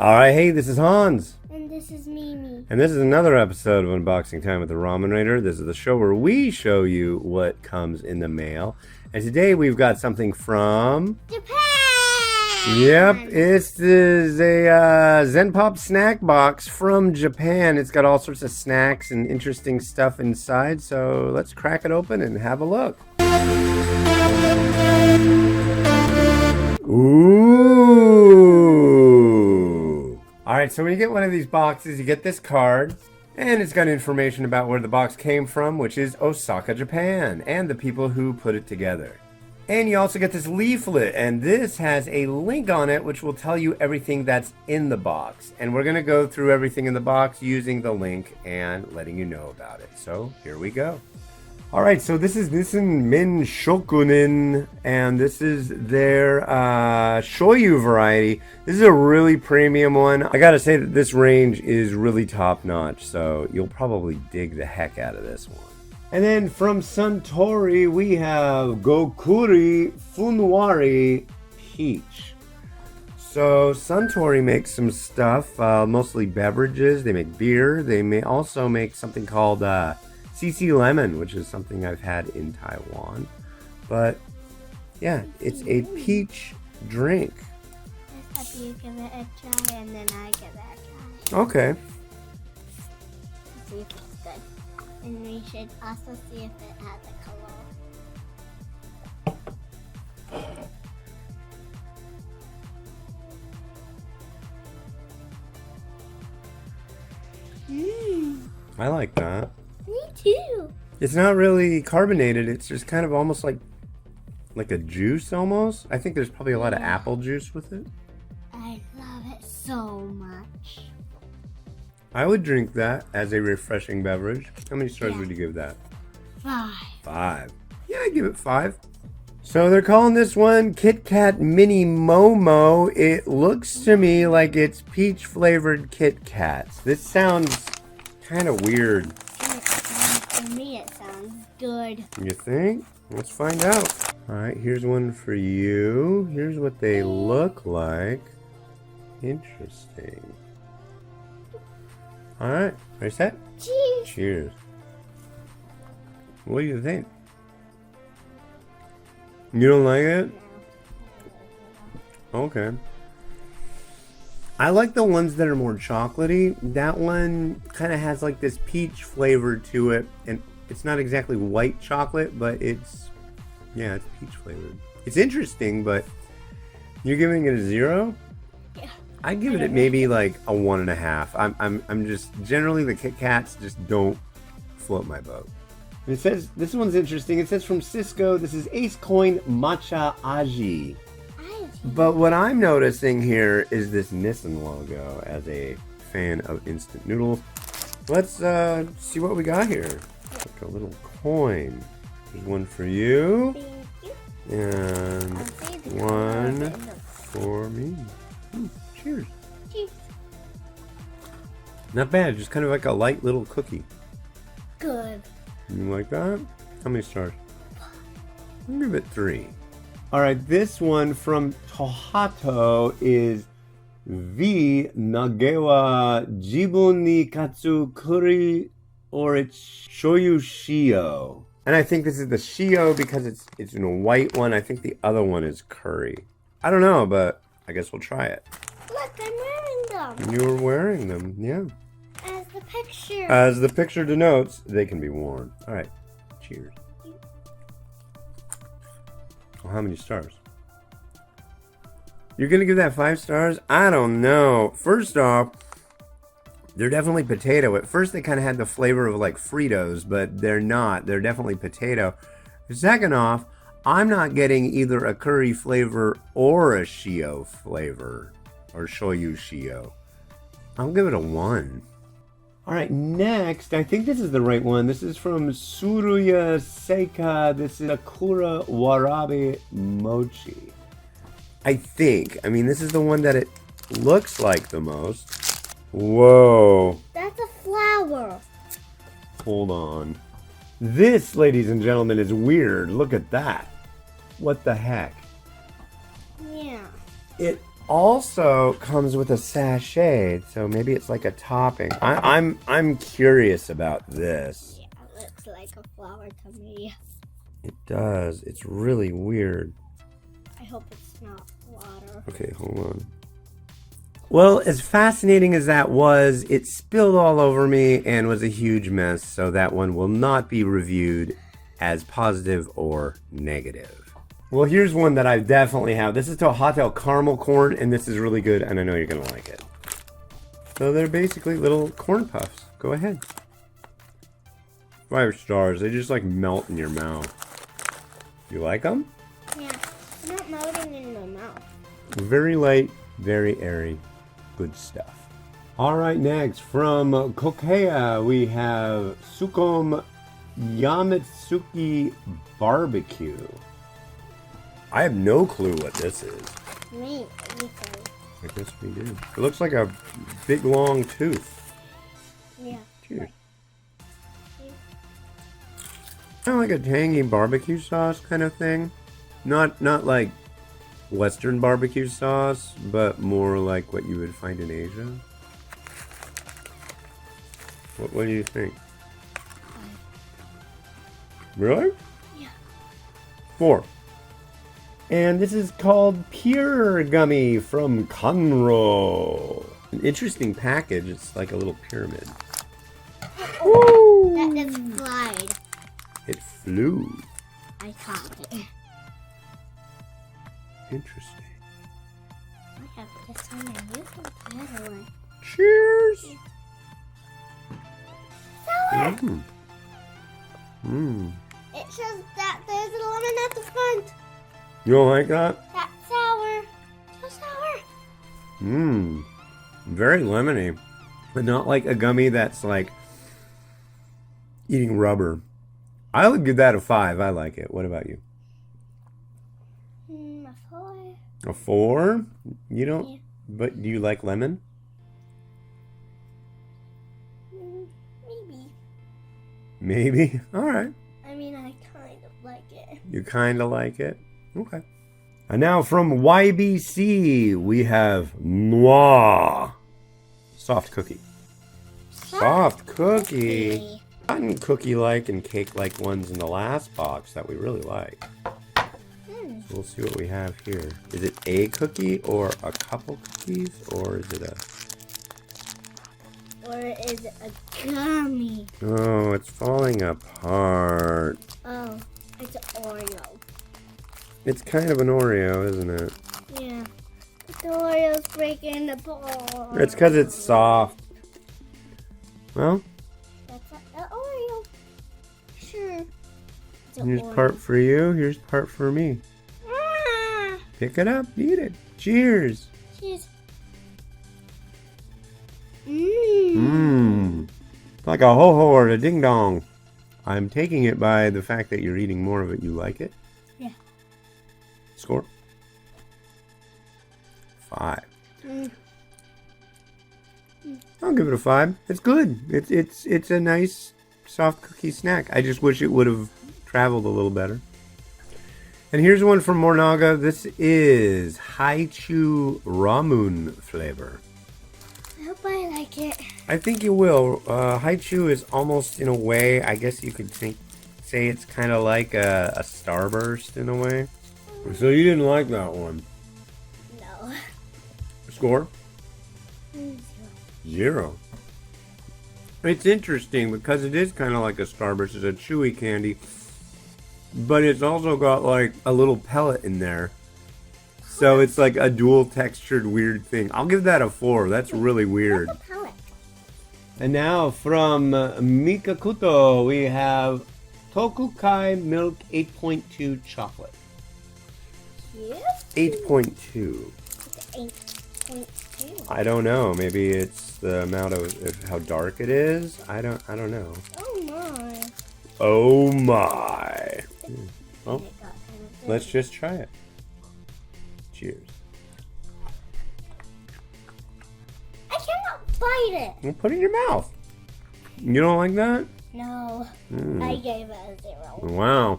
Alright, hey, this is Hans. And this is Mimi. And this is another episode of Unboxing Time with the Ramen Raider. This is the show where we show you what comes in the mail. And today we've got something from Japan! Yep, it's a Zenpop snack box from Japan. It's got all sorts of snacks and interesting stuff inside. So let's crack it open and have a look. Ooh! Alright, so when you get one of these boxes, you get this card. And it's got information about where the box came from, which is Osaka, Japan, and the people who put it together. And you also get this leaflet, and this has a link on it which will tell you everything that's in the box. And we're going to go through everything in the box using the link and letting you know about it. So here we go. Alright, so this is Nissan Min Shokunin, and this is their Shoyu variety. This is a really premium one. I gotta say that this range is really top notch, so you'll probably dig the heck out of this one. And then from Suntory, we have Gokuri Funwari Peach. So Suntory makes some stuff, mostly beverages. They make beer. They may also make something called CC Lemon, which is something I've had in Taiwan. But yeah, it's a peach drink. I thought you give it a try and then I give it a try. Okay. Let's see if it's good. And we should also see if it has a color. I like that. Me too. It's not really carbonated. It's just kind of almost like a juice almost. I think there's probably a lot of apple juice with it. I love it so much. I would drink that as a refreshing beverage. How many stars would you give that? 5. 5. Yeah, I'd give it 5. So they're calling this one KitKat Mini Momo. It looks to me like it's peach flavored Kit Kats. This sounds kind of weird. To me it sounds good. You think? Let's find out. Alright, here's one for you. Here's what they look like. Interesting. Alright, ready, set? Cheers. Cheers. What do you think? You don't like it? Okay. I like the ones that are more chocolatey. That one kind of has like this peach flavor to it. And it's not exactly white chocolate, but it's peach flavored. It's interesting, but you're giving it a 0? Yeah. I give it maybe like a 1.5. I'm just generally the Kit Kats just don't float my boat. And it says this one's interesting. It says from Cisco. This is Ace Coin Matcha Aji. But what I'm noticing here is this Nissan logo. As a fan of instant noodles, let's see what we got here. Like a little coin. There's one for you. Thank you. And one for me. Cheers. Cheers. Not bad, just kind of like a light little cookie. Good. You like that? How many stars? I'll give it 3. Alright, this one from Tohato is V Nagewa Jibun ni Katsu Kuri or it's Shoyushio. And I think this is the Shio because it's in a white one. I think the other one is curry. I don't know, but I guess we'll try it. Look, I'm wearing them. You're wearing them, yeah. As the picture. As the picture denotes, they can be worn. Alright, cheers. Well, how many stars? You're gonna give that 5 stars? I don't know. First off, they're definitely potato. At first they kind of had the flavor of like Fritos, but they're not. They're definitely potato. Second off, I'm not getting either a curry flavor or a shio flavor. Or Shoyushio. I'll give it a 1. Alright, next, I think this is the right one. This is from Tsuruya Seika. This is Sakura Warabi Mochi. I think. I mean, this is the one that it looks like the most. Whoa. That's a flower. Hold on. This, ladies and gentlemen, is weird. Look at that. What the heck? Yeah. It also comes with a sachet, so maybe it's like a topping. I'm curious about this. Yeah, it looks like a flower to me. It does. It's really weird. I hope it's not water. Okay, hold on. Well, as fascinating as that was, it spilled all over me and was a huge mess, so that one will not be reviewed as positive or negative. Well, here's one that I definitely have. This is to Hotel Caramel Corn, and this is really good, and I know you're going to like it. So they're basically little corn puffs. Go ahead. 5 stars. They just like melt in your mouth. You like them? Yeah, they're not melting in my mouth. Very light, very airy. Good stuff. All right, next from Kokea, we have Sukumyamatsuki BBQ. I have no clue what this is. Me either. I guess we do. It looks like a big long tooth. Yeah. Cheers. Kind of like a tangy barbecue sauce kind of thing. Not like Western barbecue sauce, but more like what you would find in Asia. What do you think? 5. Really? Yeah. 4. And this is called Pure Gummy from Conro. An interesting package. It's like a little pyramid. Oh, that just flied. It flew. I caught it. Interesting. I have this one and you have the other one. Cheers! Sour! It shows that there's a lemon at the front. You don't like that? That's sour. So sour. Very lemony. But not like a gummy that's like eating rubber. I would give that a 5. I like it. What about you? A 4. A 4? You don't? Yeah. But do you like lemon? Maybe. Maybe? Alright. I mean, I kind of like it. You kind of like it? Okay. And now from YBC, we have Noir. Soft cookie. Soft cookie. Gotten cookie-like and cake-like ones in the last box that we really like. So we'll see what we have here. Is it a cookie or a couple cookies, or is it a... Or is it a gummy? Oh, it's falling apart. Oh, it's an Oreo. It's kind of an Oreo, isn't it? Yeah. The Oreo's breaking apart. It's because it's soft. Well, That's an Oreo. Sure. It's an here's Oreo. part for you, here's part for me. Ah! Pick it up, eat it. Cheers. Cheers. Like a ho-ho or a ding-dong. I'm taking it by the fact that you're eating more of it. You like it? Yeah. Score? 5. I'll give it a 5. It's good. It's a nice soft cookie snack. I just wish it would have traveled a little better. And here's one from Mornaga. This is Haichu Ramun flavor. I hope I like it. I think you will. Haichu is almost, in a way, I guess you could say it's kind of like a Starburst in a way. So you didn't like that one. No. Score? 0. It's interesting because it is kind of like a Starburst. It's a chewy candy. But it's also got like a little pellet in there. So it's like a dual textured weird thing. I'll give that a 4. That's really weird. What's a pellet? And now from Mikakuto, we have Tokukai Milk 8.2 chocolate. Cute. 8.2. It's 8.2. I don't know. Maybe it's the amount of how dark it is. I don't know. Oh my. Oh my. Well, It got kind of let's just try it. Cheers. I cannot bite it. Well, put it in your mouth. You don't like that? No. I gave it a 0. Wow.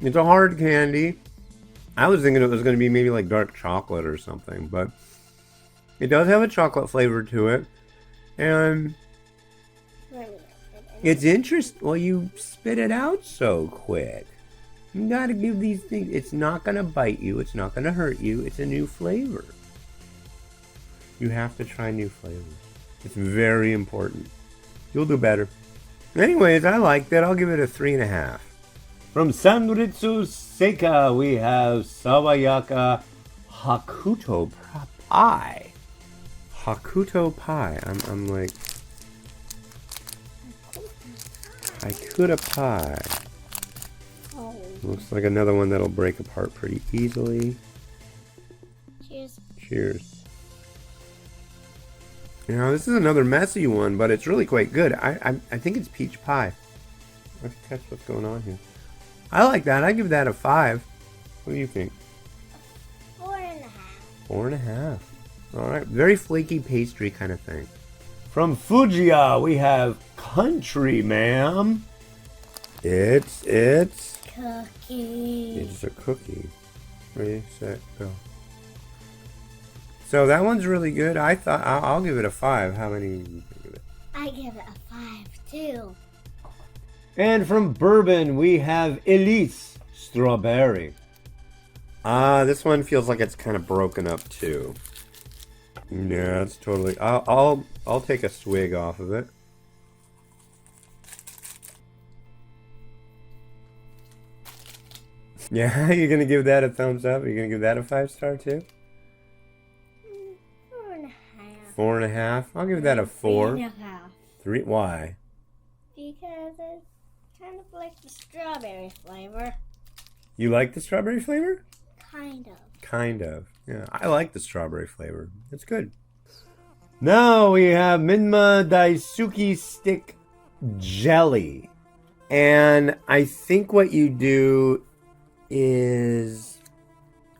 It's a hard candy. I was thinking it was going to be maybe like dark chocolate or something, but it does have a chocolate flavor to it. And it's interesting. Well, you spit it out so quick. You gotta give these things. It's not gonna bite you. It's not gonna hurt you. It's a new flavor. You have to try new flavors. It's very important. You'll do better. Anyways, I liked it. I'll give it a 3.5. From Sanritsu Seika, we have Sabayaka Hakuto Pie. Hakuto Pie. I'm like... Hakuto Pie. Oh. Looks like another one that'll break apart pretty easily. Cheers. Cheers. You know, this is another messy one, but it's really quite good. I think it's peach pie. Let's catch what's going on here. I like that. I give that a 5. What do you think? 4.5. 4.5. All right. Very flaky pastry kind of thing. From Fujiya, we have Country, ma'am. It's Cookie. It's a cookie. Ready, set, go. So that one's really good. I thought I'll give it a 5. How many do you give it? I give it a 5 too. And from Bourbon, we have Elise Strawberry. This one feels like it's kind of broken up too. Yeah, it's totally. I'll take a swig off of it. Yeah, you're gonna give that a thumbs up? You're gonna give that a 5-star too? 4.5. 4.5. I'll give that a 4. 3.5. 3. Why? Because it's kind of like the strawberry flavor. You like the strawberry flavor? Kind of. Kind of. Yeah, I like the strawberry flavor. It's good. Now we have Minma Daisuki Stick Jelly. And I think what you do is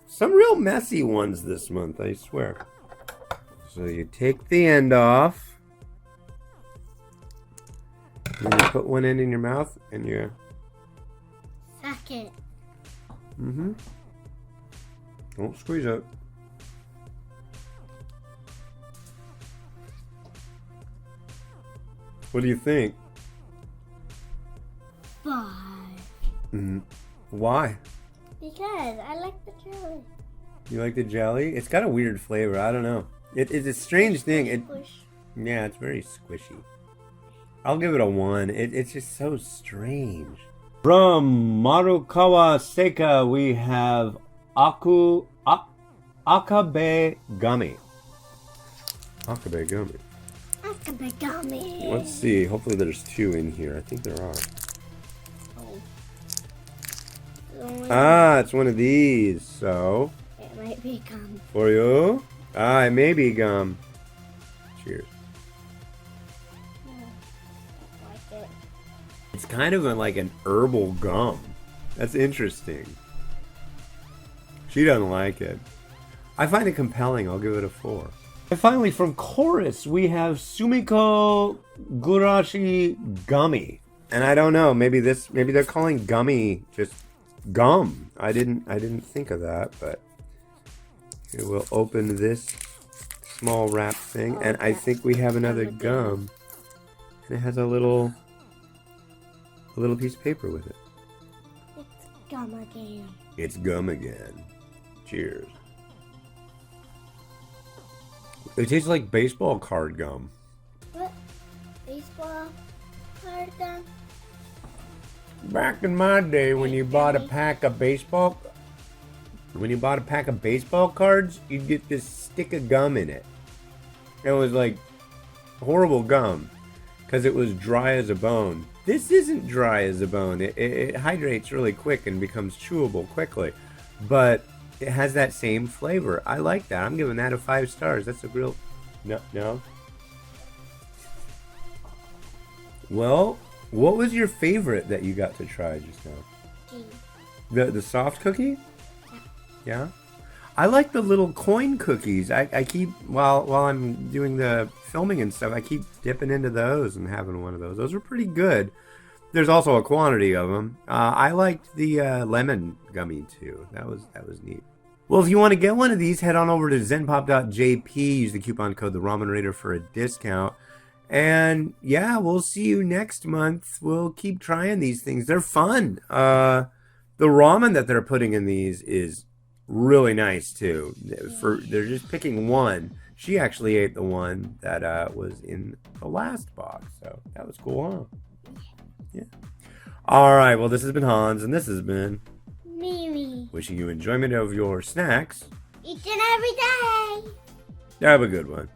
some real messy ones this month, I swear. So you take the end off. And you put one end in your mouth and you... Suck it. Mm-hmm. Don't squeeze it. What do you think? 5. Mm-hmm. Why? Because I like the jelly. You like the jelly? It's got a weird flavor. I don't know. It's a strange thing. Yeah, it's very squishy. I'll give it a 1. It's just so strange. From Marukawa Seika, we have akabe Gummy. Akabe Gummy. Akabe Gummy. Let's see. Hopefully there's 2 in here. I think there are. It's one of these. So. It might be gum. For you? It may be gum. Cheers. I like it. It's kind of like an herbal gum. That's interesting. She doesn't like it. I find it compelling. I'll give it a 4. And finally, from Chorus, we have Sumiko Gurashi Gummy. And I don't know. Maybe they're calling Gummy just gum. I didn't think of that, but here we'll open this small wrap thing, and I think we have another gum. And it has a little piece of paper with it. It's gum again. It's gum again. Cheers. It tastes like baseball card gum. What? Baseball card gum? Back in my day, when you bought a pack of baseball cards, you'd get this stick of gum in it. It was like horrible gum because it was dry as a bone. This isn't dry as a bone. It hydrates really quick and becomes chewable quickly, but it has that same flavor. I like that. I'm giving that a 5 stars. That's a real no. Well, what was your favorite that you got to try just now? The soft cookie? Yeah. I like the little coin cookies. I keep while I'm doing the filming and stuff, I keep dipping into those and having one of those. Those are pretty good. There's also a quantity of them. I liked the lemon gummy too. That was neat. Well, if you want to get one of these, head on over to zenpop.jp. Use the coupon code the Ramen Raider for a discount. And yeah, we'll see you next month. We'll keep trying these things. They're fun. The ramen that they're putting in these is really nice too. They're just picking one. She actually ate the one that was in the last box, so that was cool, huh? Yeah. All right. Well, this has been Hans, and this has been Mimi. Wishing you enjoyment of your snacks. Each and every day. Have a good one.